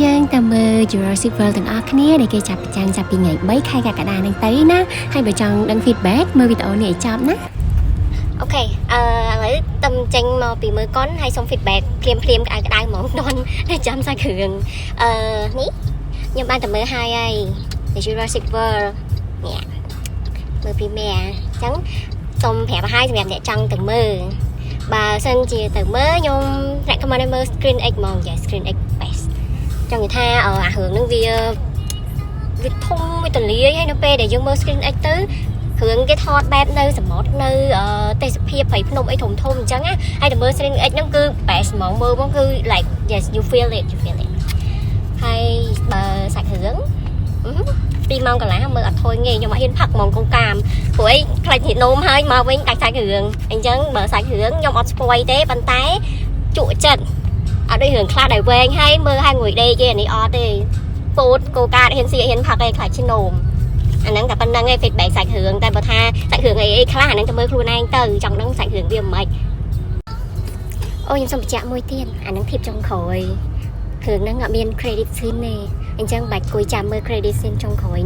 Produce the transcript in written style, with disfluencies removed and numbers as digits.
យើងតែមើល Jurassic World ទាំងអស់គ្នាដែលគេចាប់ចាំងចាប់ពីថ្ងៃ3ខែកក្កដាហ្នឹងទៅណាហើយបើចង់ដឹង feedback មើលវីដេអូនេះឲ្យចប់ណាអូខេឥឡូវតំចេញមកពីមើលកុនហើយសុំ feedback ភ្លាមក្តៅហ្មងដន់តែចាំសាច់គ្រឿងនេះខ្ញុំបានតែមើលហើយ Jurassic World នេះមើលពីមេអញ្ចឹងសុំប្រាប់ឲ្យសម្រាប់អ្នកចង់ទៅមើលបើសិនជាទៅមើលខ្ញុំ recommend ឲ្យមើល Screen X ហ្មង Screen X best ចង់និយាយថាអារឿងហ្នឹងវាធំវាទលាយហើយនៅពេលដែលយើងមើល Screen X ទៅគ្រឿងគេថតបែបនៅសមុទ្រនៅទេសភាពព្រៃភ្នំអីធំអញ្ចឹងណាហើយទៅមើល Screen X ហ្នឹងគឺ best ហ្មងមើលមកគឺ like yes you feel it ហើយបើសាច់រឿង2ម៉ោងកន្លះមើលអត់ធុញទេខ្ញុំអត់ហ៊ានផឹកហ្មងកងកាមព្រោះអីខ្លាចញាតិនោមហើយមកវិញដាច់សាច់រឿងអញ្ចឹងបើសាច់រឿងខ្ញុំអត់ស្ពយទេប៉ុន្តែជក់ចិត្តអត់ដូចរឿងខ្លះដែលវែងហើយមើលហើយងួយដេកទេអានេះអត់ទេពោតកូកាហ៊ានស៊ីហ៊ានផឹកទេខ្លាចឈ្នោមអាហ្នឹងតែប៉ុណ្្នឹងឯង feedback សាច់រឿងតែបើថាសាច់រឿងអីខ្លះអាហ្នឹងទៅមើលខ្លួនឯងទៅចង់ដឹងសាច់រឿងវាមិនម៉េចអូខ្ញុំសូមបញ្ជាក់មួយទៀតអាហ្នឹងធៀបចុងក្រោយរឿងហ្នឹងអត់មាន credit scene ទេអញ្ចឹងបាច់គួយចាំមើល credit scene ចុងក្រោយ